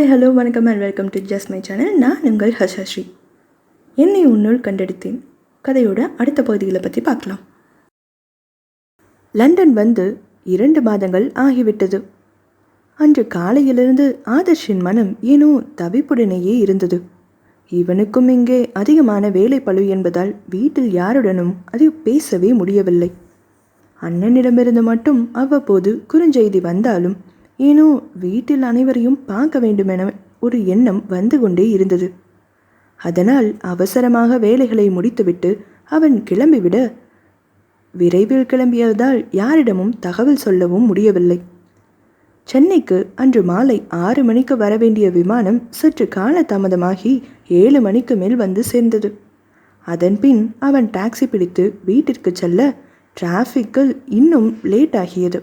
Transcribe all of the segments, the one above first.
Hi hello வணக்கம் and welcome to just my channel. நான் உங்கள் ஹர்ஷஸ்ரீ. என்னை உன்னுள் கண்டெடுத்தேன் கதையோட அடுத்த பகுதிகளை பற்றி பார்க்கலாம். லண்டன் வந்து 2 மாதங்கள் ஆகிவிட்டது. அன்று காலையிலிருந்து ஆதர்ஷின் மனம் ஏனோ தவிப்புடனேயே இருந்தது. இவனுக்கும் இங்கே அதிகமான வேலை பளு என்பதால் வீட்டில் யாருடனும் அதை பேசவே முடியவில்லை. அண்ணனிடமிருந்து மட்டும் அவ்வப்போது குறுஞ்செய்தி வந்தாலும் ஏனோ வீட்டில் அனைவரையும் பார்க்க வேண்டுமென ஒரு எண்ணம் வந்து கொண்டே இருந்தது. அதனால் அவசரமாக வேலைகளை முடித்துவிட்டு அவன் கிளம்பிவிட விரைவில் கிளம்பியதால் யாரிடமும் தகவல் சொல்லவும் முடியவில்லை. சென்னைக்கு அன்று மாலை 6 மணிக்கு வரவேண்டிய விமானம் சற்று கால தாமதமாகி 7 மணிக்கு மேல் வந்து சேர்ந்தது. அதன்பின் அவன் டாக்ஸி பிடித்து வீட்டிற்கு செல்ல டிராஃபிக்கில் இன்னும் லேட் ஆகியது.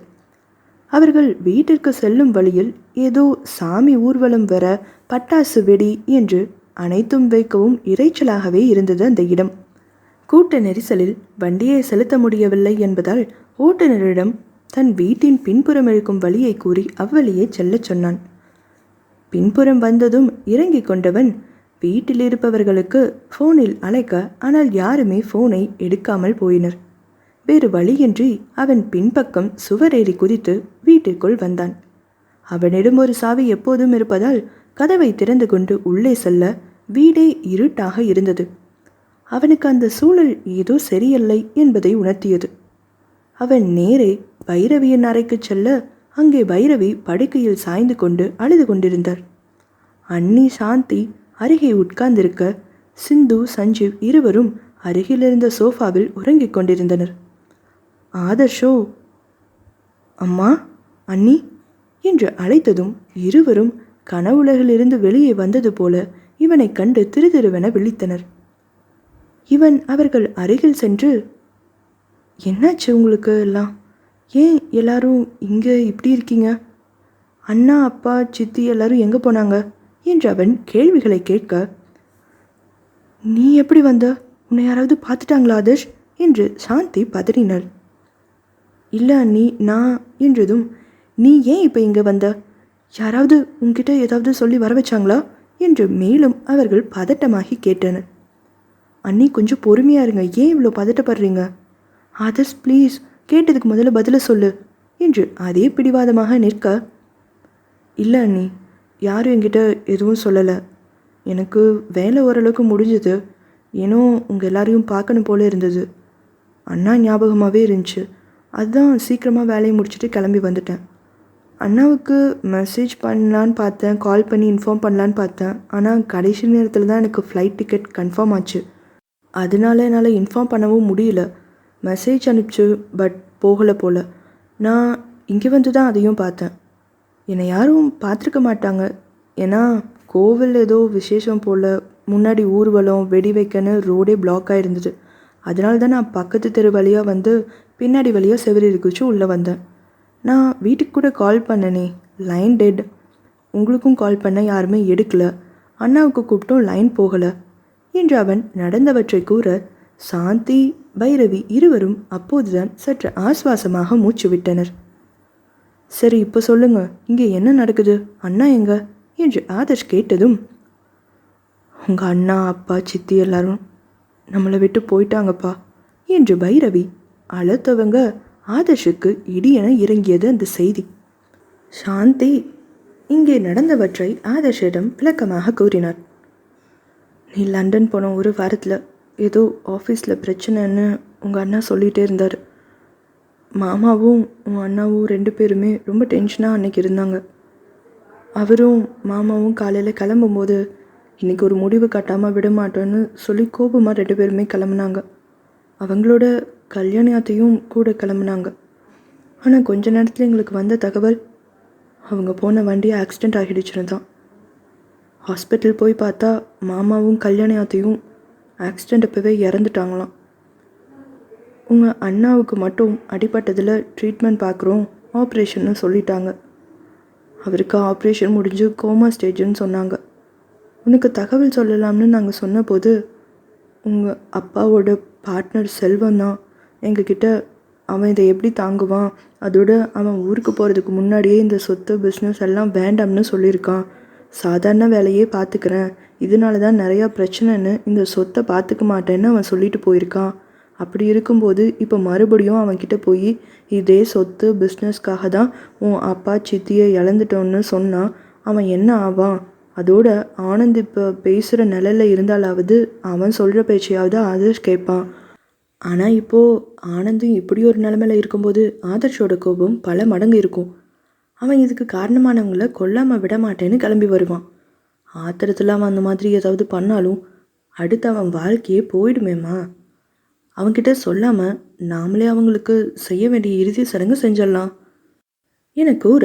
அவர்கள் வீட்டிற்கு செல்லும் வழியில் ஏதோ சாமி ஊர்வலம் வர பட்டாசு வெடி என்று அனைத்தும் வைக்கவும் இறைச்சலாகவே இருந்தது அந்த இடம். கூட்ட நெரிசலில் வண்டியை செலுத்த முடியவில்லை என்பதால் ஓட்டுநரிடம் தன் வீட்டின் பின்புறம் இருக்கும் வழியை கூறி அவ்வழியே செல்லச் சொன்னான். பின்புறம் வந்ததும் இறங்கி கொண்டவன் வீட்டில் இருப்பவர்களுக்கு ஃபோனில் அழைக்க, ஆனால் யாருமே ஃபோனை எடுக்காமல் போயினர். வேறு வழியின்றி அவன் பின்பக்கம் சுவரேறி குதித்து வீட்டிற்குள் வந்தான். அவனிடம் ஒரு சாவி எப்போதும் இருப்பதால் கதவை திறந்து கொண்டு உள்ளே செல்ல வீடே இருட்டாக இருந்தது. அவனுக்கு அந்த சூழல் ஏதோ சரியில்லை என்பதை உணர்த்தியது. அவன் நேரே பைரவியின் அறைக்கு செல்ல அங்கே பைரவி படுக்கையில் சாய்ந்து கொண்டு அழுது கொண்டிருந்தார். அண்ணி சாந்தி அருகே உட்கார்ந்திருக்க சிந்து சஞ்சீவ் இருவரும் அருகிலிருந்த சோஃபாவில் உறங்கிக் கொண்டிருந்தனர். ஆதர்ஷோ அம்மா அண்ணி என்று அழைத்ததும் இருவரும் கனவுலகிலிருந்து வெளியே வந்தது போல இவனை கண்டு திருதிருவென விழித்தனர். இவன் அவர்கள் அருகில் சென்று, என்னாச்சு உங்களுக்கு எல்லாம்? ஏன் எல்லாரும் இங்கே இப்படி இருக்கீங்க? அண்ணா அப்பா சித்தி எல்லாரும் எங்கே போனாங்க என்று அவன் கேள்விகளை கேட்க, நீ எப்படி வந்த? உன்னை யாராவது பார்த்துட்டாங்களா ஆதர்ஷ் என்று சாந்தி பதறினாள். இல்லை அண்ணி, நான் என்றதும், நீ ஏன் இப்போ இங்கே வந்த? யாராவது உன்கிட்ட ஏதாவது சொல்லி வர வச்சாங்களா என்று மேலும் அவர்கள் பதட்டமாகி கேட்டனர். அண்ணி கொஞ்சம் பொறுமையாக இருங்க, ஏன் இவ்வளோ பதட்டப்படுறீங்க? ஆதர்ஷ் ப்ளீஸ், கேட்டதுக்கு முதல்ல பதில சொல்லு என்று அதே பிடிவாதமாக நிற்க, இல்லை அண்ணி, யாரும் என்கிட்ட எதுவும் சொல்லலை. எனக்கு வேலை ஓரளவுக்கு முடிஞ்சது. ஏன்னோ உங்கள் எல்லாரையும் பார்க்கணும் போல இருந்தது. அண்ணா ஞாபகமாகவே இருந்துச்சு. அதுதான் சீக்கிரமாக வேலையை முடிச்சுட்டு கிளம்பி வந்துட்டேன். அண்ணாவுக்கு மெசேஜ் பண்ணலான்னு பார்த்தேன், கால் பண்ணி இன்ஃபார்ம் பண்ணலான்னு பார்த்தேன். ஆனால் கடைசி நேரத்தில் தான் எனக்கு ஃப்ளைட் டிக்கெட் கன்ஃபார்ம் ஆச்சு. அதனால என்னால் இன்ஃபார்ம் பண்ணவும் முடியல. மெசேஜ் அனுப்பிச்சு, பட் போகலை போல். நான் இங்கே வந்து தான் அதையும் பார்த்தேன். என்னை யாரும் பார்த்துருக்க மாட்டாங்க. ஏன்னா கோவில் ஏதோ விசேஷம் போல், முன்னாடி ஊர்வலம் வெடி வைக்கன்னு ரோடே பிளாக் ஆகிருந்தது. அதனால தான் நான் பக்கத்து தெரு வழியாக வந்து பின்னாடி வழியாக செவரி இருக்குச்சு உள்ளே வந்தேன். நான் வீட்டுக்கு கூட கால் பண்ணனே, லைன் டெட். உங்களுக்கும் கால் பண்ண யாருமே எடுக்கலை. அண்ணாவுக்கு கூப்பிட்டும் லைன் போகலை என்று அவன் நடந்தவற்றை கூற சாந்தி பைரவி இருவரும் அப்போதுதான் சற்று ஆஸ்வாசமாக மூச்சு விட்டனர். சரி, இப்போ சொல்லுங்க, இங்கே என்ன நடக்குது? அண்ணா எங்க என்று ஆதர்ஷ் கேட்டதும், உங்கள் அண்ணா அப்பா சித்தி எல்லாரும் நம்மளை விட்டு போயிட்டாங்கப்பா என்று பைரவி அழத்தவங்க ஆதர்ஷுக்கு இடியென இறங்கியது அந்த செய்தி. சாந்தி இங்கே நடந்தவற்றை ஆதர்ஷிடம் விளக்கமாக கூறினார். நீ லண்டன் போன ஒரு வாரத்தில் ஏதோ ஆஃபீஸில் பிரச்சனைன்னு உங்கள் அண்ணா சொல்லிகிட்டே இருந்தார். மாமாவும் உன் அண்ணாவும் 2 பேருமே ரொம்ப டென்ஷனாக அன்றைக்கி இருந்தாங்க. அவரும் மாமாவும் காலையில் கிளம்பும்போது இன்றைக்கி ஒரு முடிவு கட்டாமல் விட மாட்டோன்னு சொல்லி கோபமாக 2 பேருமே கிளம்புனாங்க. அவங்களோட கல்யாணத்தையும் கூட கிளம்புனாங்க. ஆனால் கொஞ்ச நேரத்தில் எங்களுக்கு வந்த தகவல், அவங்க போன வண்டி ஆக்சிடெண்ட் ஆகிடுச்சுன்னு தான். ஹாஸ்பிட்டல் போய் பார்த்தா மாமாவும் கல்யாணத்தையும் ஆக்சிடெண்ட் அப்போவே இறந்துட்டாங்களாம். உங்கள் அண்ணாவுக்கு மட்டும் அடிபட்டதில் ட்ரீட்மெண்ட் பார்க்குறோம், ஆப்ரேஷன்னு சொல்லிட்டாங்க. அவருக்கு ஆப்ரேஷன் முடிஞ்சு கோமா ஸ்டேஜுன்னு சொன்னாங்க. உனக்கு தகவல் சொல்லலாம்னு நாங்கள் சொன்னபோது உங்கள் அப்பாவோட பார்ட்னர் செல்வம் தான் எங்ககிட்ட, அவன் இதை எப்படி தாங்குவான், அதோட அவன் ஊருக்கு போகிறதுக்கு முன்னாடியே இந்த சொத்து பிஸ்னஸ் எல்லாம் வேண்டாம்னு சொல்லியிருக்கான். சாதாரண வேலையே பார்த்துக்கிறேன், இதனால தான் நிறையா பிரச்சனைன்னு இந்த சொத்தை பார்த்துக்க மாட்டேன்னு அவன் சொல்லிட்டு போயிருக்கான். அப்படி இருக்கும்போது இப்போ மறுபடியும் அவன்கிட்ட போய் இதே சொத்து பிஸ்னஸ்க்காக தான் உன் அப்பா சித்தியை இழந்துட்டோன்னு சொன்னால் அவன் என்ன ஆவான்? அதோட ஆனந்த் இப்போ பேசுகிற நிலையில் இருந்தாலாவது அவன் சொல்கிற பேச்சையாவது ஆதர்ஷ் கேட்பான். ஆனால் இப்போது ஆனந்தும் இப்படி ஒரு நிலமையில இருக்கும்போது ஆதர்ஷோட கோபம் பல மடங்கு இருக்கும். அவன் இதுக்கு காரணமானவங்கள கொல்லாமல் விட மாட்டேன்னு கிளம்பி வருவான். ஆத்திரத்தில் அவன் அந்த மாதிரி ஏதாவது பண்ணாலும் அடுத்து அவன் வாழ்க்கையே போயிடுமேம்மா. அவன்கிட்ட சொல்லாமல் நாமளே அவங்களுக்கு செய்ய வேண்டிய இறுதி சடங்கு செஞ்சிடலாம் என கூற,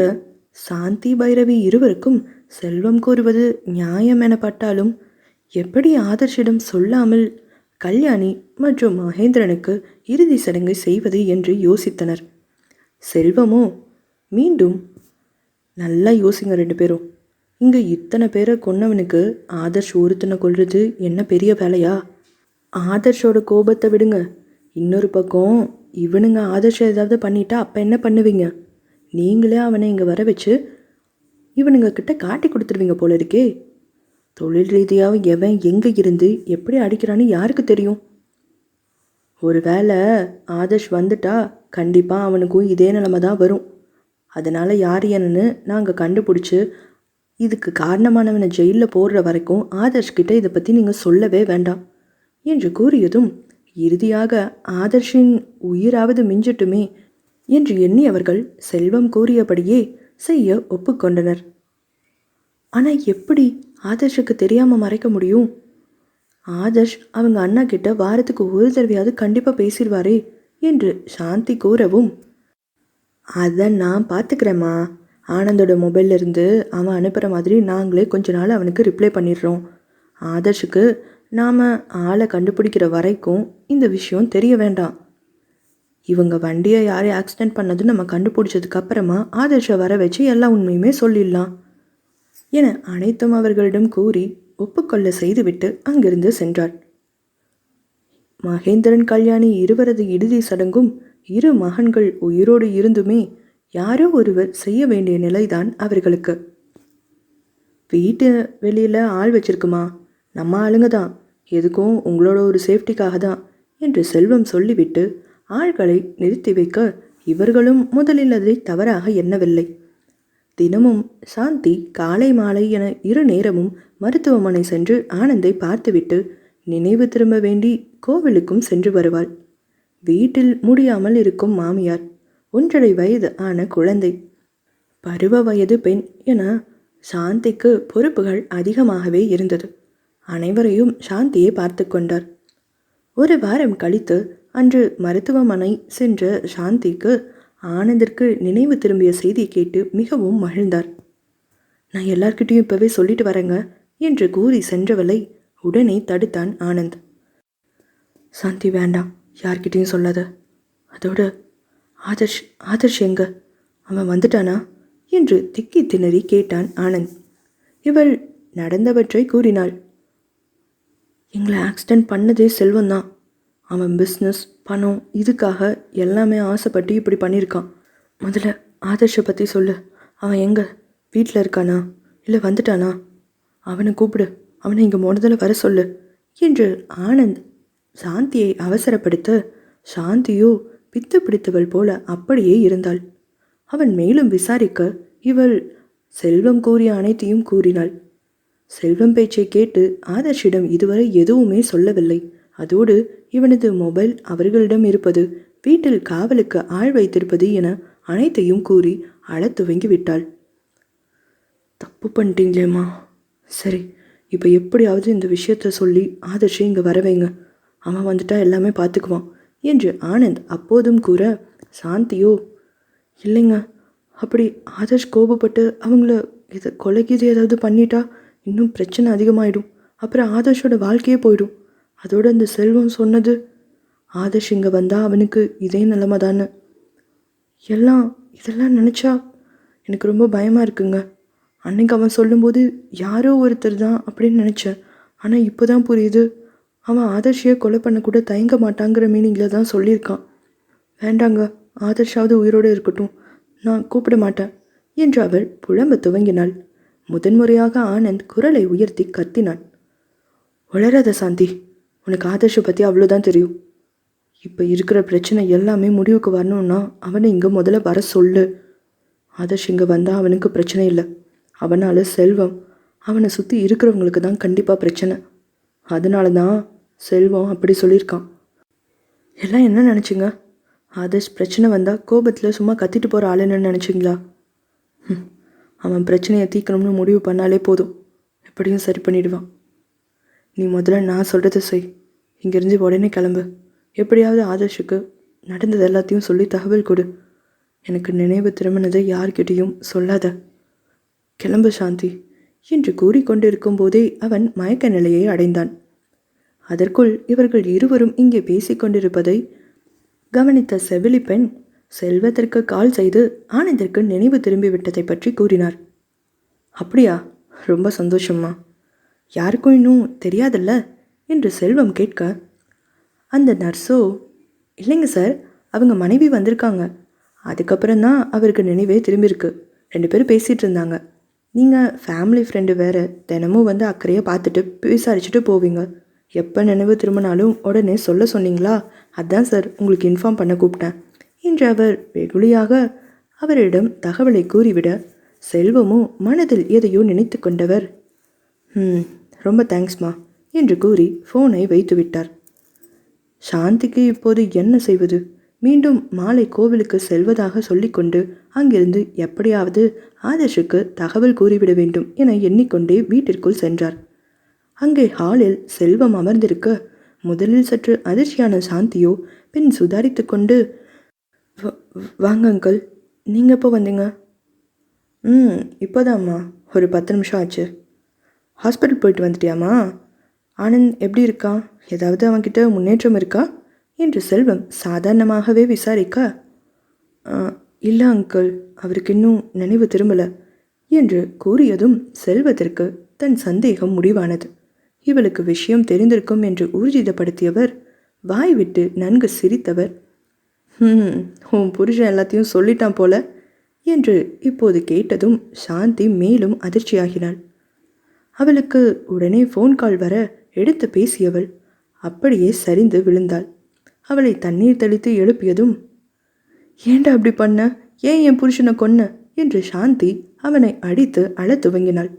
சாந்தி பைரவி இருவருக்கும் செல்வம் கூறுவது நியாயம் எனப்பட்டாலும் எப்படி ஆதர்ஷிடம் சொல்லாமல் கல்யாணி மற்றும் மகேந்திரனுக்கு இறுதி சடங்கை செய்வது என்று யோசித்தனர். செல்வமோ மீண்டும், நல்லா யோசிங்க 2 பேரும். இங்கே இத்தனை பேரை கொன்னவனுக்கு ஆதர்ஷ் ஒருத்தனை கொல்றது என்ன பெரிய வேலையா? ஆதர்ஷோட கோபத்தை விடுங்க. இன்னொரு பக்கம் இவனுங்க ஆதர்ஷம் ஏதாவது பண்ணிட்டா அப்போ என்ன பண்ணுவீங்க? நீங்களே அவனை இங்கே வர வச்சு இவனுங்க கிட்ட காட்டி கொடுத்துருவீங்க போல இருக்கே. தொழில் ரீதியாக எவன் எங்கே இருந்து எப்படி அடிக்கிறான்னு யாருக்கு தெரியும்? ஒரு வேளை ஆதர்ஷ் வந்துட்டா கண்டிப்பாக அவனுக்கும் இதே நிலைமை தான் வரும். அதனால் யார் என்னன்னு நாங்கள் கண்டுபிடிச்சி இதுக்கு காரணமானவனை ஜெயிலில் போடுற வரைக்கும் ஆதர்ஷ்கிட்ட இதை பற்றி நீங்கள் சொல்லவே வேண்டாம் என்று கூறியதும், இறுதியாக ஆதர்ஷின் உயிராவது மிஞ்சட்டுமே என்று எண்ணி அவர்கள் செல்வம் கூறியபடியே செய்ய ஒப்புக்கொண்டனர். ஆனால் எப்படி ஆதர்ஷுக்கு தெரியாமல் மறைக்க முடியும்? ஆதர்ஷ் அவங்க அண்ணா கிட்ட வாரத்துக்கு ஒரு தடவையாவது கண்டிப்பாக பேசிடுவாரே என்று சாந்தி கூறவும், அதை நான் பார்த்துக்கிறேம்மா. ஆனந்தோட மொபைல்லேருந்து அவன் அனுப்புகிற மாதிரி நாங்களே கொஞ்ச நாள் அவனுக்கு ரிப்ளை பண்ணிடுறோம். ஆதர்ஷுக்கு நாம் ஆளை கண்டுபிடிக்கிற வரைக்கும் இந்த விஷயம் தெரிய வேண்டாம். இவங்க வண்டியை யாரையும் ஆக்சிடெண்ட் பண்ணது நம்ம கண்டுபிடிச்சதுக்கப்புறமா ஆதர்ஷை வர வச்சு எல்லா உண்மையுமே சொல்லிடலாம் என அனைத்தும் அவர்களிடம் கூறி ஒப்புக்கொள்ள செய்துவிட்டு அங்கிருந்து சென்றார். மகேந்திரன் கல்யாணி இருவரது இறுதி சடங்கும் 2 மகன்கள் உயிரோடு இருந்துமே யாரோ ஒருவர் செய்ய வேண்டிய நிலைதான் அவர்களுக்கு. வீட்டு வெளியில் ஆள் வச்சிருக்குமா, நம்ம ஆளுங்க தான், எதுக்கும் உங்களோட ஒரு சேஃப்டிக்காக தான் என்று செல்வம் சொல்லிவிட்டு ஆள்களை நிறுத்தி வைக்க இவர்களும் முதலில் அதை தவறாக எண்ணவில்லை. தினமும் சாந்தி காலை மாலை என 2 நேரமும் மருத்துவமனை சென்று ஆனந்தை பார்த்துவிட்டு நினைவு திரும்ப வேண்டி கோவிலுக்கும் சென்று வருவாள். வீட்டில் முடியாமல் இருக்கும் மாமியார், 1.5 வயது ஆன குழந்தை, பருவ வயது பெண் என சாந்திக்கு பொறுப்புகள் அதிகமாகவே இருந்தது. அனைவரையும் சாந்தியை பார்த்து கொண்டார். 1 வாரம் கழித்து அன்று மருத்துவமனை சென்ற சாந்திக்கு ஆனந்திற்கு நினைவு திரும்பிய செய்தி கேட்டு மிகவும் மகிழ்ந்தார். நான் எல்லார்கிட்டையும் இப்போவே சொல்லிட்டு வரேங்க என்று கூறி சென்றவளை உடனே தடுத்தான் ஆனந்த். சாந்தி வேண்டாம், யார்கிட்டையும் சொல்லாத. அதோட ஆதர்ஷ் எங்க? அவன் வந்துட்டானா என்று திக்கி திணறி கேட்டான் ஆனந்த். இவள் நடந்தவற்றை கூறினாள். எங்களை ஆக்சிடெண்ட் பண்ணதே செல்வந்தான். அவன் பிஸ்னஸ் பணம் இதுக்காக எல்லாமே ஆசைப்பட்டு இப்படி பண்ணியிருக்கான். முதல்ல ஆதர்ஷை பற்றி சொல்லு. அவன் எங்கே? வீட்டில் இருக்கானா இல்லை வந்துட்டானா? அவனை கூப்பிடு, அவனை இங்கே முதல்ல வர சொல்லு என்று ஆனந்த் சாந்தியை அவசரப்படுத்த, சாந்தியோ பித்து பிடித்தவள் போல அப்படியே இருந்தாள். அவன் மேலும் விசாரிக்க இவள் செல்வம் கூறிய அனைத்தையும் கூறினாள். செல்வம் பேச்சை கேட்டு ஆதர்ஷிடம் இதுவரை எதுவுமே சொல்லவில்லை. அதோடு இவனது மொபைல் அவர்களிடம் இருப்பது, வீட்டில் காவலுக்கு ஆள் வைத்திருப்பது என அனைத்தையும் கூறி அழத் துவங்கி விட்டாள். தப்பு பண்ணிட்டீங்களேம்மா. சரி, இப்போ எப்படியாவது இந்த விஷயத்த சொல்லி ஆதர்ஷை இங்கே வரவைங்க. அவன் வந்துட்டா எல்லாமே பார்த்துக்குவான் என்று ஆனந்த் அப்போதும் கூற, சாந்தியோ இல்லைங்க, அப்படி ஆதர்ஷ் கோபப்பட்டு அவங்கள கொலைக்கு ஏதாவது பண்ணிட்டா இன்னும் பிரச்சனை அதிகமாயிடும். அப்புறம் ஆதர்ஷோட வாழ்க்கையே போயிடும். அதோட அந்த செல்வம் சொன்னது, ஆதர்ஷ் இங்கே வந்தால் அவனுக்கு இதே நிலைமை தானே. இதெல்லாம் நினச்சா எனக்கு ரொம்ப பயமாக இருக்குங்க. அன்னைக்கு அவன் சொல்லும்போது யாரோ ஒருத்தர் தான் அப்படின்னு நினச்சேன். ஆனால் இப்போ தான் புரியுது, அவன் ஆதர்ஷையை கொலை பண்ண கூட தயங்க மாட்டாங்கிற மீனிங்கில் தான் சொல்லியிருக்கான். வேண்டாங்க, ஆதர்ஷாவது உயிரோடு இருக்கட்டும், நான் கூப்பிட மாட்டேன் என்று அவள் புலம்ப துவங்கினாள். முதன்முறையாக ஆனந்த் குரலை உயர்த்தி கத்தினான். உளராத சாந்தி, உனக்கு ஆதர்ஷை பற்றி அவ்வளோதான் தெரியும். இப்போ இருக்கிற பிரச்சனை எல்லாமே முடிவுக்கு வரணும்னா அவனை இங்கே முதல்ல வர சொல்லு. ஆதர்ஷ் இங்கே வந்தால் அவனுக்கு பிரச்சனை இல்லை. அவனால் செல்வம், அவனை சுற்றி இருக்கிறவங்களுக்கு தான் கண்டிப்பாக பிரச்சனை. அதனால தான் செல்வம் அப்படி சொல்லியிருக்கான். எல்லாம் என்ன நினச்சிங்க? ஆதர்ஷ் பிரச்சனை வந்தால் கோபத்தில் சும்மா கத்திட்டு போகிற ஆளுன்னு நினச்சிங்களா? அவன் பிரச்சனையை தீர்க்கணும்னு முடிவு பண்ணாலே போதும், எப்படியும் சரி பண்ணிடுவான். நீ முதல்ல நான் சொல்கிறத செய். இங்கேருந்து உடனே கிளம்பு. எப்படியாவது ஆதர்ஷுக்கு நடந்தது எல்லாத்தையும் சொல்லி தகவல் கொடு. எனக்கு நினைவு திரும்பினதை யார்கிட்டையும் சொல்லாத. கிளம்பு சாந்தி என்று கூறிக்கொண்டு இருக்கும்போதே அவன் மயக்க நிலையை அடைந்தான். அதற்குள் இவர்கள் இருவரும் இங்கே பேசிக்கொண்டிருப்பதை கவனித்த செவிலி பெண் செல்வத்திற்கு கால் செய்து ஆனந்திற்கு நினைவு திரும்பிவிட்டதை பற்றி கூறினார். அப்படியா? ரொம்ப சந்தோஷம்மா. யாருக்கும் இன்னும் தெரியாதல்ல என்று செல்வம் கேட்க, அந்த நர்ஸோ, இல்லைங்க சார், அவங்க மனைவி வந்திருக்காங்க, அதுக்கப்புறம்தான் அவருக்கு நினைவே திரும்பியிருக்கு. 2 பேரும் பேசிகிட்டு இருந்தாங்க. நீங்கள் ஃபேமிலி ஃப்ரெண்டு வேறு, தினமும் வந்து அக்கறையாக பார்த்துட்டு விசாரிச்சுட்டு போவீங்க. எப்போ நினைவு திரும்பினாலும் உடனே சொல்ல சொன்னீங்களா? அதான் சார் உங்களுக்கு இன்ஃபார்ம் பண்ண கூப்பிட்டேன் என்று அவர் வெகுளியாக அவரிடம் தகவலை கூறிவிட, செல்வமும் மனதில் எதையோ நினைத்து கொண்டவர், ரொம்ப தேங்க்ஸ்மா என்று கூறி ஃபோனை வைத்து விட்டார். சாந்திக்கு இப்போது என்ன செய்வது? மீண்டும் மாலை கோவிலுக்கு செல்வதாக சொல்லிக்கொண்டு அங்கிருந்து எப்படியாவது ஆதர்ஷுக்கு தகவல் கூறிவிட வேண்டும் என எண்ணிக்கொண்டே வீட்டிற்குள் சென்றார். அங்கே ஹாலில் செல்வம் அமர்ந்திருக்க முதலில் சற்று அதிர்ச்சியான சாந்தியோ பின் சுதாரித்து கொண்டு, வாங்க அங்கிள், நீங்கள் எப்போ வந்தீங்க? இப்போதாம்மா, ஒரு 10 நிமிஷம் ஆச்சு. ஹாஸ்பிட்டல் போயிட்டு வந்துட்டியாம்மா? ஆனந்த் எப்படி இருக்கான்? ஏதாவது அவன்கிட்ட முன்னேற்றம் இருக்கா என்று செல்வம் சாதாரணமாகவே விசாரிக்க, இல்லை அங்கிள், அவருக்கு இன்னும் நினைவு திரும்பலை என்று கூறியதும் செல்வத்திற்கு தன் சந்தேகம் முடிவானது. இவளுக்கு விஷயம் தெரிந்திருக்கும் என்று ஊர்ஜிதப்படுத்தியவர் வாய் விட்டு நன்கு சிரித்தவர், உன் புருஷன் எல்லாத்தையும் சொல்லிட்டான் போல என்று இப்போது கேட்டதும் சாந்தி மேலும் அதிர்ச்சியாகினாள். அவளுக்கு உடனே ஃபோன் கால் வர எடுத்து பேசியவள் அப்படியே சரிந்து விழுந்தாள். அவளை தண்ணீர் தெளித்து எழுப்பியதும், ஏண்டா அப்படி பண்ண? ஏன் என் புருஷனை கொன்ன என்று சாந்தி அவனை அடித்து அழத் துவங்கினாள்.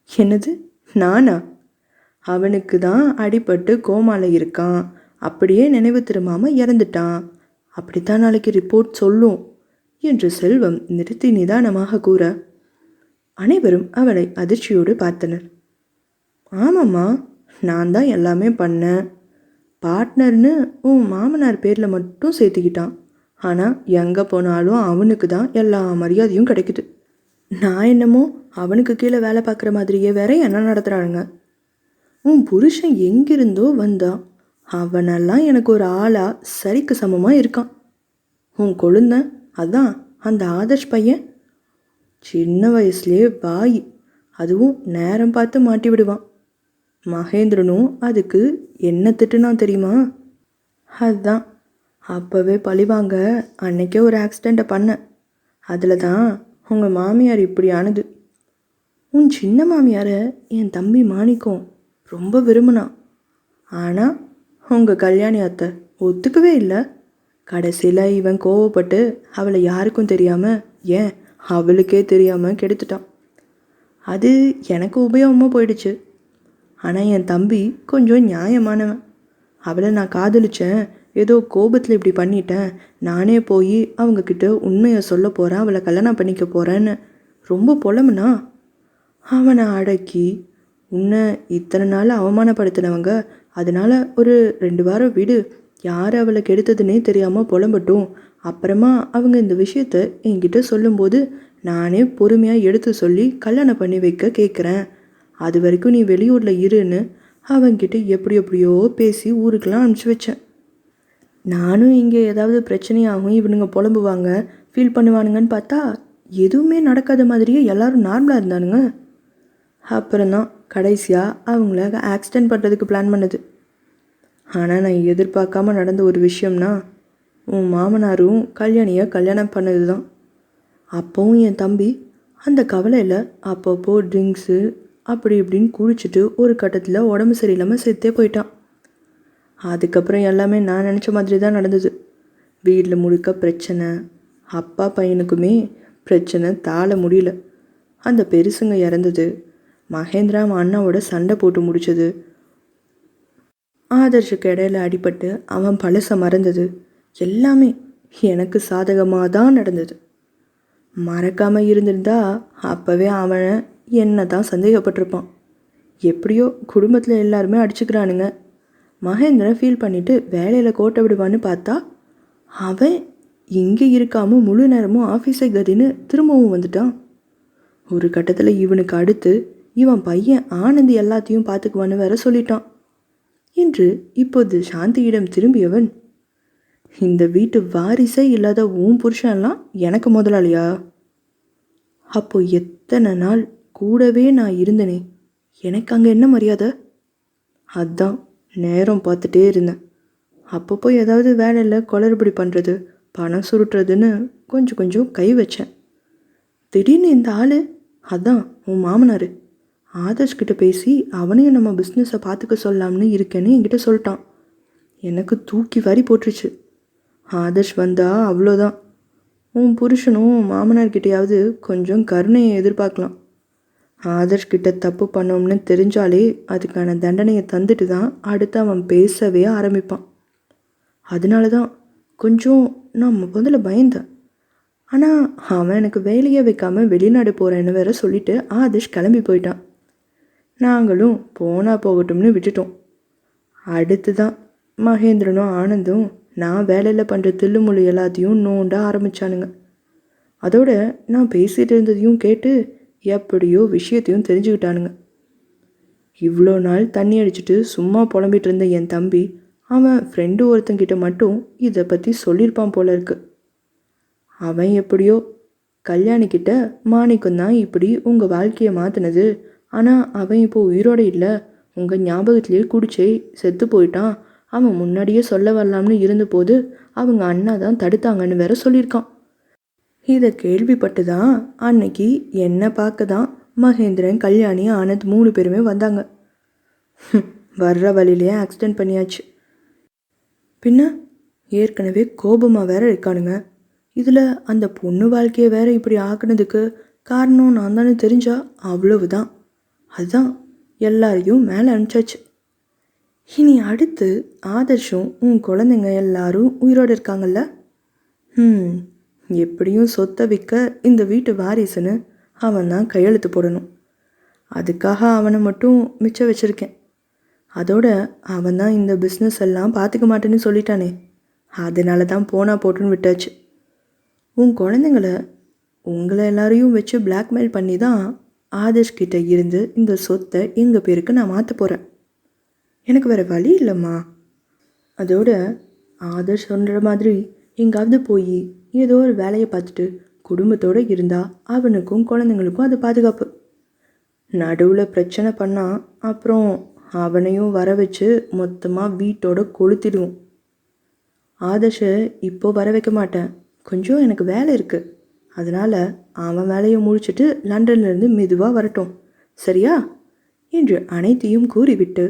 என்னது, நானா? அவனுக்கு தான் அடிபட்டு கோமால இருக்கான், அப்படியே நினைவு திரும்பாமல் இறந்துட்டான், அப்படித்தான் நாளைக்கு ரிப்போர்ட் சொல்லும் என்று செல்வம் நிறுத்தி நிதானமாக கூற, அனைவரும் அவளை அதிர்ச்சியோடு பார்த்தனர். ஆமாம்மா, நான் தான் எல்லாமே பண்ணேன். பார்ட்னர்னு உன் மாமனார் பேரில் மட்டும் சேர்த்துக்கிட்டான். ஆனால் எங்கே போனாலும் அவனுக்கு தான் எல்லா மரியாதையும் கிடைக்குது. நான் என்னமோ அவனுக்கு கீழே வேலை பார்க்குற மாதிரியே வேற என்ன நடத்துகிறானுங்க. உன் புருஷன் எங்கிருந்தோ வந்தான், அவனெல்லாம் எனக்கு ஒரு ஆளாக சரிக்கு சமமாக இருக்கான். உன் கொழுந்தன், அதான் அந்த ஆதர்ஷ் பையன், சின்ன வயசுலேயே வாய், அதுவும் நேரம் பார்த்து மாட்டி விடுவான். மகேந்திரனும் அதுக்கு என்ன திட்டுனான் தெரியுமா? அதுதான் அப்போவே பழிவாங்க அன்னைக்கே ஒரு ஆக்சிடெண்ட்டை பண்ணேன். அதில் தான் உங்கள் மாமியார் இப்படி ஆனது. உன் சின்ன மாமியாரை என் தம்பி மாணிக்கம் ரொம்ப விரும்பினான். ஆனால் உங்கள் கல்யாணி அத்தை ஒத்துக்கவே இல்லை. கடைசியில் இவன் கோவப்பட்டு அவளை யாருக்கும் தெரியாமல், ஏன் அவளுக்கே தெரியாமல் கெடுத்துட்டான். அது எனக்கு உபயோகமாக போயிடுச்சு. ஆனால் என் தம்பி கொஞ்சம் நியாயமானவன். அவளை நான் காதலிச்சேன், ஏதோ கோபத்தில் இப்படி பண்ணிட்டேன், நானே போய் அவங்கக்கிட்ட உண்மையை சொல்ல போகிறேன், அவளை கல்யாணம் பண்ணிக்க போகிறேன்னு ரொம்ப புலம்புனா. அவனை அடக்கி, உன்னை இத்தனை நாள் அவமானப்படுத்தினவங்க, அதனால் ஒரு 2 வாரம் விடு, யார் அவளை கெடுத்ததுன்னே தெரியாமல் புலம்பட்டும், அப்புறமா அவங்க இந்த விஷயத்த என்கிட்ட சொல்லும்போது நானே பொறுமையாக எடுத்து சொல்லி கல்யாணம் பண்ணி வைக்க கேட்குறேன். அது வரைக்கும் நீ வெளியூரில் இருன்னு அவன்கிட்ட எப்படியோ பேசி ஊருக்கெல்லாம் அனுப்பிச்சி வச்சேன். நானும் இங்கே ஏதாவது பிரச்சனையாகும், இவனுங்க புலம்புவாங்க, ஃபீல் பண்ணுவானுங்கன்னு பார்த்தா எதுவுமே நடக்காத மாதிரியே எல்லாரும் நார்மலாக இருந்தானுங்க. அப்புறம்தான் கடைசியாக அவங்கள ஆக்சிடெண்ட் பண்ணுறதுக்கு பிளான் பண்ணது. ஆனால் நான் எதிர்பார்க்காம நடந்த ஒரு விஷயம்னா, உன் மாமனாரும் கல்யாணியை கல்யாணம் பண்ணது தான். அப்போவும் என் தம்பி அந்த கவலையில் அப்பப்போ ட்ரிங்க்ஸு அப்படி இப்படின்னு குடிச்சிட்டு ஒரு கட்டத்தில் உடம்பு சரியில்லாமல் செத்தே போயிட்டான். அதுக்கப்புறம் எல்லாமே நான் நினச்ச மாதிரி தான் நடந்தது. வீட்டில் முழுக்க பிரச்சனை. அப்பா பையனுக்குமே பிரச்சனை தாழ முடியல. அந்த பெருசுங்க இறந்தது. மகேந்திரா அவன் அண்ணாவோட சண்டை போட்டு முடிச்சது. ஆதர்ஷுக்கு இடையில அடிபட்டு அவன் பழச மறந்தது. எல்லாமே எனக்கு சாதகமாக தான் நடந்தது. மறக்காமல் இருந்திருந்தா அப்போவே அவனை என்ன தான் சந்தேகப்பட்டிருப்பான். எப்படியோ குடும்பத்தில் எல்லாருமே அடிச்சுக்கிறானுங்க. மகேந்திரன் ஃபீல் பண்ணிவிட்டு வேலையில் கோட்டை விடுவான்னு பார்த்தா அவன் இங்கே இருக்காமல் முழு நேரமும் ஆஃபீஸை கதின்னு திரும்பவும் வந்துட்டான். ஒரு கட்டத்தில் இவனுக்கு அடுத்து இவன் பையன் ஆனந்தி எல்லாத்தையும் பார்த்துக்குவான்னு வேற சொல்லிட்டான். என்று இப்போது சாந்தியிடம் திரும்பியவன், இந்த வீட்டு வாரிசே இல்லாத உன் புருஷன்லாம் எனக்கு முதலாளியா? அப்போ எத்தனை நாள் கூடவே நான் இருந்தனே, எனக்கு அங்கே என்ன மரியாதை? அதான் நேரம் பார்த்துட்டே இருந்தேன். அப்பப்போ ஏதாவது வேலையில் குளறுபடி பண்ணுறது, பணம் சுருட்டுறதுன்னு கொஞ்சம் கொஞ்சம் கை வச்சேன். திடீர்னு இந்த ஆள், அதான் உன் மாமனார், ஆதர்ஷ்கிட்ட பேசி அவனையும் நம்ம பிஸ்னஸை பார்த்துக்க சொல்லலாம்னு இருக்கேன்னு என்கிட்ட சொல்லிட்டான். எனக்கு தூக்கி வாரி போட்டுருச்சு. ஆதர்ஷ் வந்தா அவ்வளோதான். உன் புருஷனும் மாமனார்கிட்டையாவது கொஞ்சம் கருணையை எதிர்பார்க்கலாம். ஆதர்ஷ்கிட்ட தப்பு பண்ணோம்னு தெரிஞ்சாலே அதுக்கான தண்டனையை தந்துட்டு தான் அடுத்து அவன் பேசவே ஆரம்பிப்பான். அதனால தான் கொஞ்சம் நான் முதல்ல பயந்தேன். ஆனால் அவன் எனக்கு வேலையை வைக்காமல் வெளிநாடு போகிறேன்னு வேற சொல்லிட்டு ஆதர்ஷ் கிளம்பி போயிட்டான். நாங்களும் போனால் போகட்டும்னு விட்டுட்டோம். அடுத்து தான் மகேந்திரனும் ஆனந்தும் நான் வேலையில் பண்ணுற தில்லுமுள்ளு எல்லாத்தையும் நோண்ட ஆரம்பித்தானுங்க. அதோட நான் பேசிகிட்டு இருந்ததையும் கேட்டு எப்படியோ விஷயத்தையும் தெரிஞ்சுக்கிட்டானுங்க. இவ்வளோ நாள் தண்ணி அடிச்சுட்டு சும்மா புலம்பிகிட்டு இருந்த என் தம்பி அவன் ஃப்ரெண்டு ஒருத்தங்கிட்ட மட்டும் இதை பற்றி சொல்லியிருப்பான் போல இருக்கு. அவன் எப்படியோ கல்யாணிக்கிட்ட மாணிக்கம் தான் இப்படி உங்கள் வாழ்க்கையை மாற்றினது, ஆனால் அவன் இப்போ உயிரோடு இல்லை, உங்கள் ஞாபகத்திலே குடிச்சே செத்து போயிட்டான், அவன் முன்னாடியே சொல்ல வரலாம்னு இருந்தபோது அவங்க அண்ணா தான் தடுத்தாங்கன்னு வேற சொல்லியிருக்கான். இதை கேள்விப்பட்டு தான் அன்னைக்கு என்னை பார்க்க தான் மகேந்திரன், கல்யாணி, ஆனந்த் 3 பேருமே வந்தாங்க. வர்ற வழியிலே ஆக்சிடெண்ட் பண்ணியாச்சு. பின்ன ஏற்கனவே கோபமாக வேற இருக்கானுங்க. இதில் அந்த பொண்ணு வாழ்க்கையை வேற இப்படி ஆக்குனதுக்கு காரணம் நான் தானே தெரிஞ்சா அவ்வளவுதான். அதுதான் எல்லாரையும் மேலே அனுப்பிச்சாச்சு. இனி அடுத்து ஆதர்ஷும் உன் குழந்தைங்க எல்லாரும் உயிரோடு இருக்காங்கல்ல, எப்படியும் சொத்தை விற்க இந்த வீட்டு வாரிசுன்னு அவன் தான் கையெழுத்து போடணும். அதுக்காக அவனை மட்டும் மிச்சம் வச்சுருக்கேன். அதோட அவன் தான் இந்த பிஸ்னஸ் எல்லாம் பார்த்துக்க மாட்டேன்னு சொல்லிட்டானே, அதனால தான் போனா போட்டுன்னு விட்டாச்சு. உன் குழந்தைங்கள உங்களை எல்லாரையும் வச்சு பிளாக்மெயில் பண்ணி தான் ஆதர்ஷ்கிட்ட இருந்து இந்த சொத்தை எங்கள் பேருக்கு நான் மாற்ற போகிறேன். எனக்கு வேறு வழி இல்லைம்மா. அதோட ஆதர்ஷ் சொல்கிற மாதிரி எங்காவது போய் ஏதோ ஒரு வேலையை பார்த்துட்டு குடும்பத்தோடு இருந்தால் அவனுக்கும் குழந்தைங்களுக்கும் அது பாதுகாப்பு. நடுவில் பிரச்சனை பண்ணால் அப்புறம் அவனையும் வர வச்சு மொத்தமாக வீட்டோட கொளுத்திடுவோம். ஆதர்ஷை இப்போ வர வைக்க மாட்டேன், கொஞ்சம் எனக்கு வேலை இருக்குது, அதனால் அவன் வேலையை முடிச்சுட்டு லண்டன்லேருந்து மெதுவாக வரட்டும், சரியா என்று அனைத்தையும் கூறிவிட்டு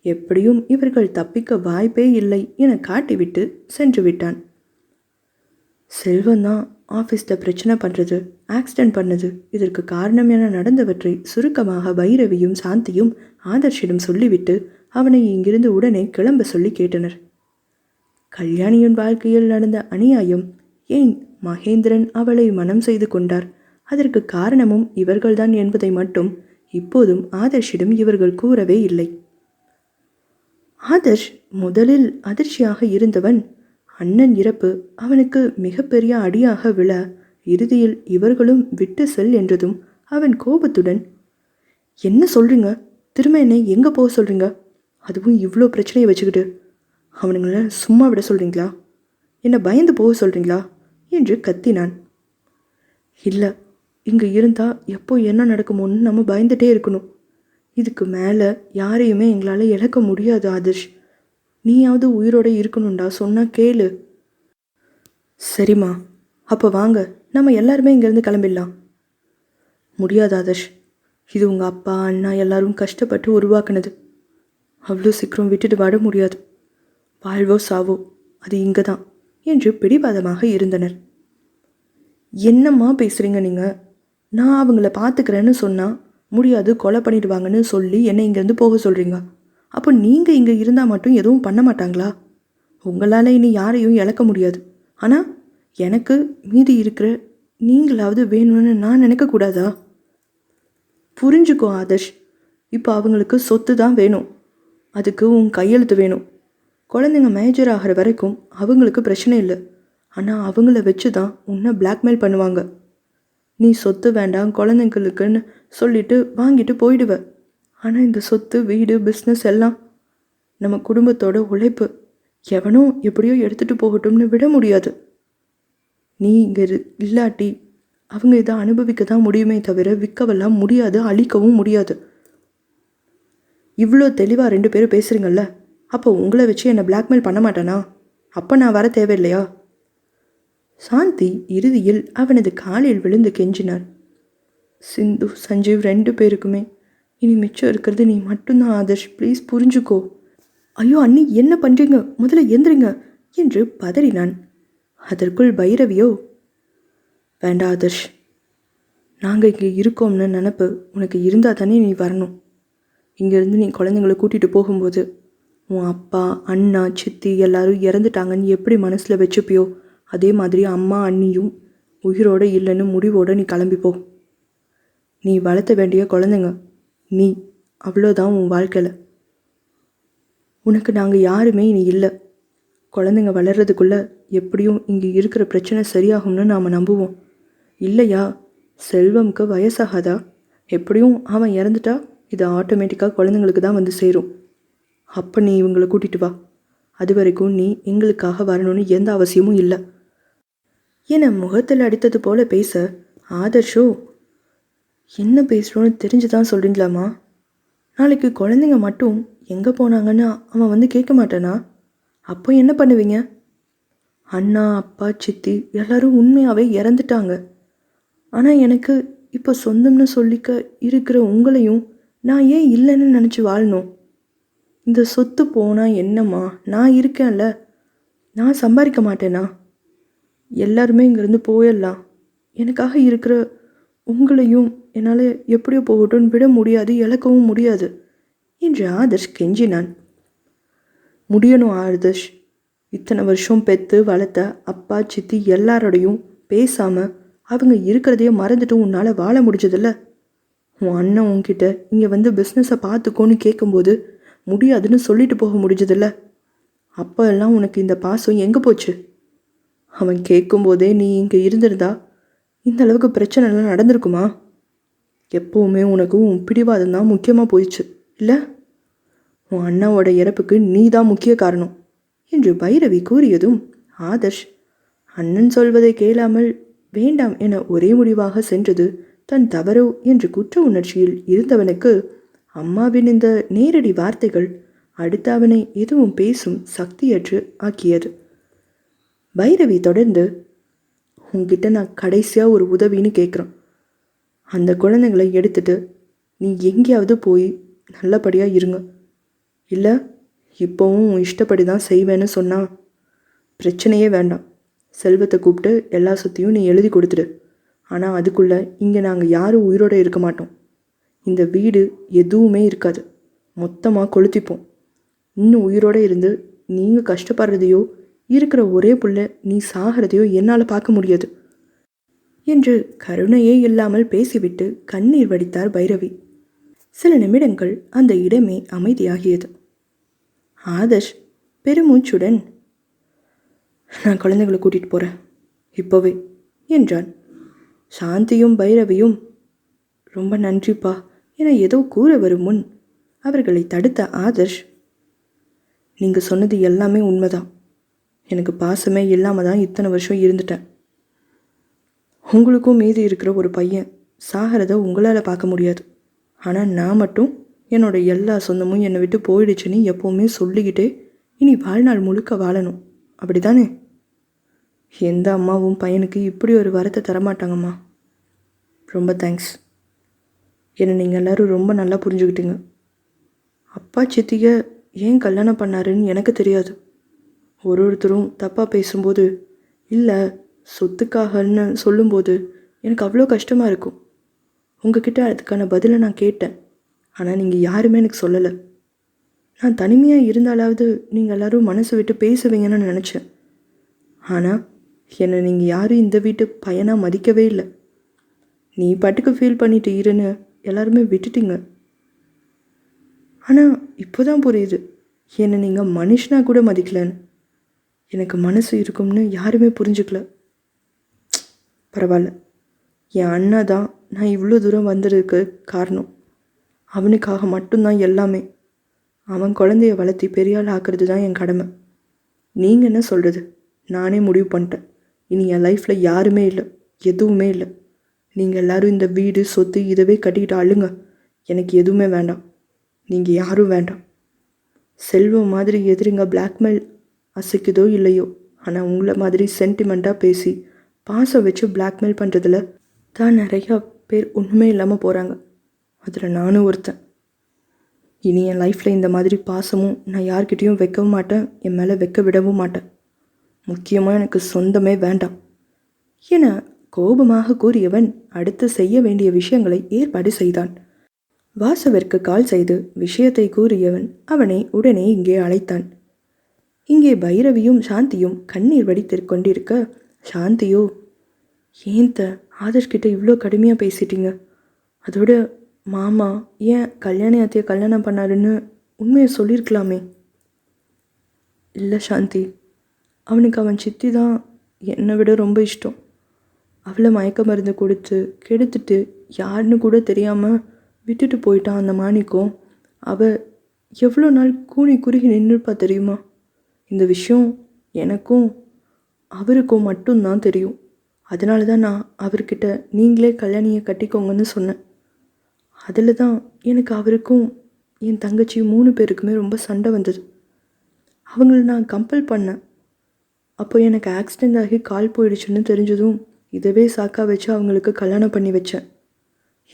எப்படியும் இவர்கள் தப்பிக்க வாய்ப்பே இல்லை என காட்டிவிட்டு சென்று விட்டான். செல்வந்தான் ஆஃபீஸில் பிரச்சனை பண்ணுறது, ஆக்சிடெண்ட் பண்ணது, இதற்கு காரணம் என நடந்தவற்றை சுருக்கமாக பைரவியும் சாந்தியும் ஆதர்ஷிடம் சொல்லிவிட்டு அவனை இங்கிருந்து உடனே கிளம்ப சொல்லி கேட்டனர். கல்யாணியின் வாழ்க்கையில் நடந்த அநியாயம், ஏன் மகேந்திரன் அவளை மனம் செய்து கொண்டார், அதற்கு காரணமும் இவர்கள்தான் என்பதை மட்டும் இப்போதும் ஆதர்ஷிடம் இவர்கள் கூறவே இல்லை. ஆதர்ஷ் முதலில் அதிர்ச்சியாக இருந்தவன் அண்ணன் இறப்பு அவனுக்கு மிகப்பெரிய அடியாக விழ இறுதியில் இவர்களும் விட்டு செல் என்றதும் அவன் கோபத்துடன், என்ன சொல்கிறீங்க, திரும்ப என்னை எங்கே போக சொல்கிறீங்க, அதுவும் இவ்வளோ பிரச்சனையை வச்சுக்கிட்டு, அவனுங்கள சும்மா விட சொல்கிறீங்களா, என்னை பயந்து போக சொல்கிறீங்களா என்று கத்தினான். இல்லை, இங்கே இருந்தால் எப்போ என்ன நடக்குமோன்னு நம்ம பயந்துட்டே இருக்கணும். இதுக்கு மேலே யாரையுமே எங்களால் இழக்க முடியாது ஆதர்ஷ், நீயாவது உயிரோடு இருக்கணும்டா, சொன்னால் கேளு. சரிம்மா, அப்போ வாங்க நம்ம எல்லாருமே இங்கேருந்து கிளம்பிடலாம். முடியாது ஆதர்ஷ். இது உங்கள் அப்பா அண்ணா எல்லாரும் கஷ்டப்பட்டு உருவாக்குனது. அவ்வளோ சீக்கிரம் விட்டுட்டு வர முடியாது. வாழ்வோ சாவோ அது இங்கே தான் என்று பிடிவாதமாக இருந்தனர். என்னம்மா பேசுகிறீங்க நீங்கள்? நான் அவங்கள பார்த்துக்கிறேன்னு சொன்னால் முடியாது, கொலை பண்ணிடுவாங்கன்னு சொல்லி என்னை இங்கேருந்து போக சொல்கிறீங்க. அப்போ நீங்கள் இங்கே இருந்தால் மட்டும் எதுவும் பண்ண மாட்டாங்களா? உங்களால் இனி யாரையும் இழக்க முடியாது. ஆனால் எனக்கு மீதி இருக்கிற நீங்களாவது வேணும்னு நான் நினைக்கக்கூடாதா? புரிஞ்சுக்கோ ஆதர்ஷ், இப்போ அவங்களுக்கு சொத்து தான் வேணும். அதுக்கு உன் கையெழுத்து வேணும். குழந்தைங்க மேஜர் ஆகிற வரைக்கும் அவங்களுக்கு பிரச்சனை இல்லை. ஆனால் அவங்கள வச்சு தான் உன்னை பிளாக்மெயில் பண்ணுவாங்க. நீ சொத்து வேண்டாம் குழந்தைங்களுக்குன்னு சொல்லிட்டு வாங்கிட்டு போயிடுவ. ஆனால் இந்த சொத்து வீடு பிஸ்னஸ் எல்லாம் நம்ம குடும்பத்தோட உழைப்பு. எவனோ எப்படியோ எடுத்துகிட்டு போகட்டும்னு விட முடியாது. நீ இங்கே இல்லாட்டி அவங்க இதை அனுபவிக்க தான் முடியுமே தவிர விற்கவெல்லாம் முடியாது, அழிக்கவும் முடியாது. இவ்வளோ தெளிவாக 2 பேரும் பேசுகிறீங்கல்ல, அப்போ உங்களை வச்சு என்னை பிளாக்மெயில் பண்ண மாட்டேனா? அப்போ நான் வர தேவையில்லையா? சாந்தி இறுதியில் அவனது காலில் விழுந்து கெஞ்சினார். சிந்து சஞ்சீவ் 2 பேருக்குமே இனி மிச்சம் இருக்கிறது நீ மட்டும்தான் ஆதர்ஷ். ப்ளீஸ் புரிஞ்சுக்கோ. ஐயோ அண்ணி, என்ன பண்ணுறீங்க? முதல்ல எந்திரிங்க என்று பதறினான். அதற்குள் பைரவியோ, வேண்டாம் ஆதர்ஷ், நாங்கள் இங்கே இருக்கோம்னு நினப்பு உனக்கு இருந்தால் தானே நீ வரணும். இங்கேருந்து நீ குழந்தைங்களை கூட்டிகிட்டு போகும்போது உன் அப்பா அண்ணா சித்தி எல்லாரும் இறந்துட்டாங்கன்னு எப்படி மனசில் வச்சுப்பியோ, அதே மாதிரி அம்மா அண்ணியும் உயிரோடு இல்லைன்னு முடிவோடு நீ கிளம்பிப்போ. நீ வளர்த்த வேண்டிய குழந்தைங்க நீ, அவ்வளோதான் உன் வாழ்க்கையில். உனக்கு நாங்கள் யாருமே இனி இல்லை. குழந்தைங்க வளர்கிறதுக்குள்ளே எப்படியும் இங்கே இருக்கிற பிரச்சனை சரியாகும்னு நாம் நம்புவோம். இல்லையா, செல்வம்க்கு வயசாகாதா? எப்படியும் அவன் இறந்துட்டா இது ஆட்டோமேட்டிக்காக குழந்தைங்களுக்கு தான் வந்து சேரும். அப்போ நீ இவங்களை கூட்டிகிட்டு வா. அது வரைக்கும் நீ எங்களுக்காக வரணும்னு எந்த அவசியமும் இல்லை என முகத்தில் அடித்தது போல பேச, ஆதர்ஷோ, என்ன பேசுகிறோன்னு தெரிஞ்சு தான் சொல்கிறீங்களாம்மா? நாளைக்கு குழந்தைங்க மட்டும் எங்கே போனாங்கன்னா அவன் வந்து கேட்க மாட்டானா? அப்போ என்ன பண்ணுவீங்க? அண்ணா அப்பா சித்தி எல்லாரும் உண்மையாகவே இறந்துட்டாங்க. ஆனால் எனக்கு இப்போ சொந்தம்னு சொல்லிக்க இருக்கிற உங்களையும் நான் ஏன் இல்லைன்னு நினச்சி வாழணும்? இந்த சொத்து போனால் என்னம்மா, நான் இருக்கேன்ல, நான் சம்பாதிக்க மாட்டேனா? எல்லாருமே இங்கேருந்து போயிடலாம். எனக்காக இருக்கிற உங்களையும் என்னால் எப்படியோ போகட்டும்னு விட முடியாது, இழக்கவும் முடியாது என்று ஆதர்ஷ் கெஞ்சினான். முடியணும் ஆதர்ஷ். இத்தனை வருஷம் பெற்று வளர்த்த அப்பா சித்தி எல்லாரோடையும் பேசாமல் அவங்க இருக்கிறதையே மறந்துட்டு உன்னால் வாழ முடிஞ்சதில்ல. உன் அண்ணன் உன்கிட்ட இங்கே வந்து பிஸ்னஸை பார்த்துக்கோன்னு கேட்கும்போது முடியாதுன்னு சொல்லிட்டு போக முடிஞ்சதில்ல. அப்போ எல்லாம் உனக்கு இந்த பாசம் எங்கே போச்சு? அவன் கேட்கும்போதே நீ இங்கே இருந்திருந்தா இந்த அளவுக்கு பிரச்சனைலாம் நடந்திருக்குமா? எப்போவுமே உனக்கு உன் பிடிவாதம் தான் முக்கியமாக போயிடுச்சு இல்லை? உன் அண்ணாவோட இறப்புக்கு நீ தான் முக்கிய காரணம் என்று பைரவி கூறியதும் ஆதர்ஷ் அண்ணன் சொல்வதை கேளாமல் வேண்டாம் என ஒரே முடிவாக சென்றது தன் தவறோ என்று குற்ற உணர்ச்சியில் இருந்தவனுக்கு அம்மாவின் இந்த நேரடி வார்த்தைகள் அடுத்து அவனை எதுவும் பேசும் சக்தியற்று ஆக்கியது. பைரவி தொடர்ந்து, உங்ககிட்ட நான் கடைசியாக ஒரு உதவின்னு கேட்குறேன். அந்த குழந்தைங்களை எடுத்துட்டு நீ எங்கேயாவது போய் நல்லபடியாக இருங்க. இல்லை இப்போவும் உன் இஷ்டப்படி தான் செய்வேன்னு சொன்னால் பிரச்சனையே வேண்டாம். செல்வத்தை கூப்பிட்டு எல்லா சொத்தையும் நீ எழுதி கொடுத்துடு. ஆனால் அதுக்குள்ளே இங்கே நாங்கள் யாரும் உயிரோடு இருக்க மாட்டோம். இந்த வீடு எதுவுமே இருக்காது, மொத்தமாக கொளுத்திப்போம். இன்னும் உயிரோடு இருந்து நீங்கள் கஷ்டப்படுறதையோ இருக்கிற ஒரே புள்ள நீ சாகிறதையோ என்னால் பார்க்க முடியாது என்று கருணையே இல்லாமல் பேசிவிட்டு கண்ணீர் வடித்தார் பைரவி. சில நிமிடங்கள் அந்த இடமே அமைதியாகியது. ஆதர்ஷ் பெருமூச்சுடன், நான் குழந்தைகளை கூட்டிகிட்டு போகிறேன் இப்போவே என்றான். சாந்தியும் பைரவியும், ரொம்ப நன்றிப்பா என ஏதோ கூற வரும் முன் அவர்களை தடுத்த ஆதர்ஷ், நீங்கள் சொன்னது எல்லாமே உண்மைதான். எனக்கு பாசமே இல்லாமல் தான் இத்தனை வருஷம் இருந்துட்டேன். உங்களுக்கும் மீதி இருக்கிற ஒரு பையன் சாகிறத உங்களால் பார்க்க முடியாது. ஆனால் நான் மட்டும் என்னோட எல்லா சொந்தமும் என்னை விட்டு போயிடுச்சுன்னு எப்போவுமே சொல்லிக்கிட்டே இனி வாழ்நாள் முழுக்க வாழணும். அப்படி தானே? எந்த அம்மாவும் பையனுக்கு இப்படி ஒரு வரத்தை தரமாட்டாங்கம்மா. ரொம்ப தேங்க்ஸ். என்னை நீங்கள் எல்லோரும் ரொம்ப நல்லா புரிஞ்சுக்கிட்டீங்க. அப்பா சித்தியை ஏன் கல்யாணம் பண்ணாருன்னு எனக்கு தெரியாது. ஒருத்தரும் தப்பாக பேசும்போது, இல்லை சொத்துக்காகன்னு சொல்லும்போது எனக்கு அவ்வளோ கஷ்டமாக இருக்கும். உங்ககிட்ட அதுக்கான பதிலை நான் கேட்டேன். ஆனால் நீங்கள் யாருமே எனக்கு சொல்லலை. நான் தனிமையாக இருந்தாலாவது நீங்கள் எல்லோரும் மனசு விட்டு பேசுவீங்கன்னு நினச்சேன். ஆனால் என்னை நீங்கள் யாரும் இந்த வீட்டு பையனாக மதிக்கவே இல்லை. நீ பாட்டுக்கு ஃபீல் பண்ணிட்டு இருன்னு எல்லாருமே விட்டுட்டீங்க. ஆனால் இப்போ தான் புரியுது, என்னை நீங்கள் மனுஷனாக கூட மதிக்கலன்னு. எனக்கு மனசு இருக்கும்னு யாருமே புரிஞ்சுக்கல. பரவாயில்ல, என் அண்ணா தான் நான் இவ்வளோ தூரம் வந்ததுக்கு காரணம். அவனுக்காக மட்டும்தான் எல்லாமே. அவன் குழந்தைய வளர்த்தி பெரியாள் ஆக்கிறது தான் என் கடமை. நீங்கள் என்ன சொல்கிறது? நானே முடிவு பண்ணிட்டேன். இனி என் லைஃப்பில் யாருமே இல்லை, எதுவுமே இல்லை. நீங்கள் எல்லோரும் இந்த வீடு சொத்து இதவே கட்டிக்கிட்டு அழுங்க. எனக்கு எதுவுமே வேண்டாம். நீங்கள் யாரும் வேண்டாம். செல்வம் மாதிரி எதிரிங்க பிளாக்மெயில் அசைக்குதோ இல்லையோ, ஆனால் உங்களை மாதிரி சென்டிமெண்ட்டாக பேசி பாசம் வச்சு பிளாக்மெயில் பண்ணுறதுல தான் நிறையா பேர் ஒன்றுமே இல்லாமல் போகிறாங்க. அதில் நானும் ஒருத்தன். இனி என் லைஃப்பில் இந்த மாதிரி பாசமும் நான் யார்கிட்டையும் வைக்கவும் மாட்டேன், என் மேலே வைக்க விடவும் மாட்டேன். முக்கியமாக எனக்கு சொந்தமே வேண்டாம் என கோபமாக கூறியவன் அடுத்து செய்ய வேண்டிய விஷயங்களை ஏற்பாடு செய்தான். வாசுவிற்கு கால் செய்து விஷயத்தை கூறியவன் அவனை உடனே இங்கே அழைத்தான். இங்கே பைரவியும் சாந்தியும் கண்ணீர் வடித்திருக் கொண்டிருக்க, சாந்தியோ, ஏன்த ஆதர்ஷ்கிட்ட இவ்வளோ கடுமையாக பேசிட்டீங்க? அதோட மாமா ஏன் கல்யாணி அத்தையை கல்யாணம் பண்ணாருன்னு உண்மையை சொல்லியிருக்கலாமே. இல்லை சாந்தி, அவனுக்கு அவன் சித்தி தான் என்னை விட ரொம்ப இஷ்டம். அவளை மயக்க மருந்து கொடுத்து கெடுத்துட்டு யாருன்னு கூட தெரியாமல் விட்டுட்டு போயிட்டான் அந்த மாணிக்கம். அவள் எவ்வளோ நாள் கூனி குறுகி நின்றுப்பா தெரியுமா? இந்த விஷயம் எனக்கும் அவருக்கும் மட்டும்தான் தெரியும். அதனால தான் நான் அவர்கிட்ட நீங்களே கல்யாணியை கட்டிக்கோங்கன்னு சொன்னேன். அதில் தான் எனக்கு அவருக்கும் என் தங்கச்சி 3 பேருக்குமே ரொம்ப சண்டை வந்தது. அவங்கள நான் கம்பல் பண்ணேன். அப்போ எனக்கு ஆக்சிடெண்ட் ஆகி கால் போயிடுச்சுன்னு தெரிஞ்சதும் இதவே சாக்கா வச்சு அவங்களுக்கு கல்யாணம் பண்ணி வச்சேன்.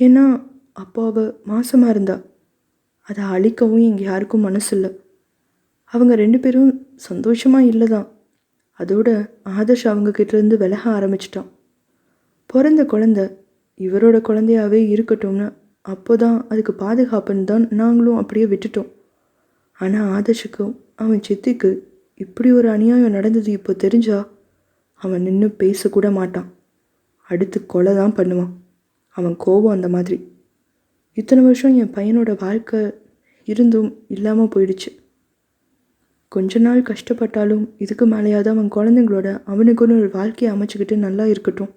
ஏன்னா அப்போ அவள் மாசமாக இருந்தா. அதை அழிக்கவும் எங்கள் யாருக்கும் மனசு இல்லை. அவங்க 2 பேரும் சந்தோஷமாக இல்லை தான். அதோட ஆதர்ஷ் அவங்கக்கிட்டேருந்து விலக ஆரம்பிச்சிட்டான். பிறந்த குழந்தை இவரோட குழந்தையாகவே இருக்கட்டும்னு அப்போ தான் அதுக்கு பாதுகாப்புன்னு தான் நாங்களும் அப்படியே விட்டுட்டோம். ஆனால் ஆதர்ஷுக்கும் அவன் சித்திக்கு இப்படி ஒரு அநியாயம் நடந்தது இப்போ தெரிஞ்சா அவன் நின்று பேசக்கூட மாட்டான். அடுத்து கொலை தான் பண்ணுவான். அவன் கோபம் அந்த மாதிரி. இத்தனை வருஷம் என் பையனோட வாழ்க்கை இருந்தும் இல்லாமல் போயிடுச்சு. கொஞ்ச நாள் கஷ்டப்பட்டாலும் இதுக்கு மேலேயாவது அவன் குழந்தைங்களோட அவனுக்குன்னு ஒரு வாழ்க்கையை அமைச்சிக்கிட்டு நல்லா இருக்கட்டும்.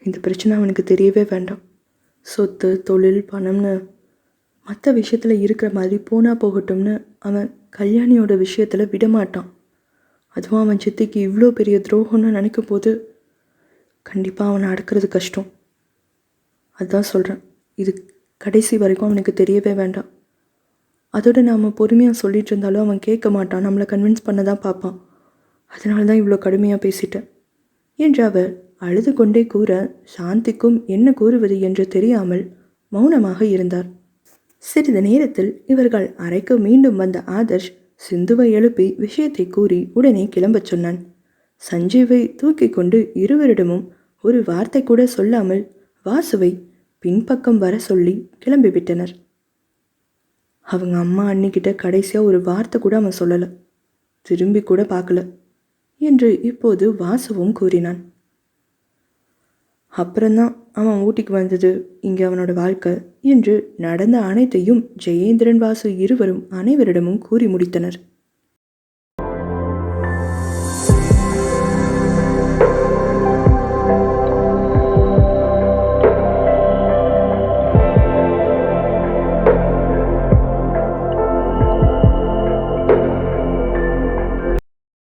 இந்த பிரச்சனை அவனுக்கு தெரியவே வேண்டாம். சொத்து தொழில் பணம்னு மற்ற விஷயத்தில் இருக்கிற மாதிரி போனால் போகட்டும்னு அவன் கல்யாணியோட விஷயத்தில் விடமாட்டான். அதுவும் அவன் சித்திக்கு இவ்வளோ பெரிய துரோகம்னு நினைக்கும் போது கண்டிப்பாக அவனை அடக்கிறது கஷ்டம். அதுதான் சொல்கிறேன், இது கடைசி வரைக்கும் அவனுக்கு தெரியவே வேண்டாம். அதோடு நாம் பொறுமையாக சொல்லிகிட்டு இருந்தாலும் அவன் கேட்க மாட்டான், நம்மளை கன்வின்ஸ் பண்ண தான் பார்ப்பான். அதனால தான் இவ்வளோ கடுமையாக பேசிட்டேன் என்று அவர் அழுது கொண்டே கூற, சாந்திக்கும் என்ன கூறுவது என்று தெரியாமல் மௌனமாக இருந்தார். சிறிது நேரத்தில் இவர்கள் அறைக்கு மீண்டும் வந்த ஆதர்ஷ் சிந்துவை எழுப்பி விஷயத்தை கூறி உடனே கிளம்பச் சொன்னான். சஞ்சீவை தூக்கி கொண்டு இருவரிடமும் ஒரு வார்த்தை கூட சொல்லாமல் வாசுவை பின்பக்கம் வர சொல்லி கிளம்பிவிட்டனர். அவங்க அம்மா அண்ணிக்கிட்ட கடைசியாக ஒரு வார்த்தை கூட அவன் சொல்லலை, திரும்பி கூட பார்க்கல என்று இப்போது வாசுவும் கூறினான். அப்புறம்தான் அவன் ஊட்டிக்கு வந்தது, இங்கே அவனோட வாழ்க்கை என்று நடந்த அனைத்தையும் ஜெயேந்திரன் வாசு இருவரும் அனைவரிடமும் கூறி முடித்தனர்.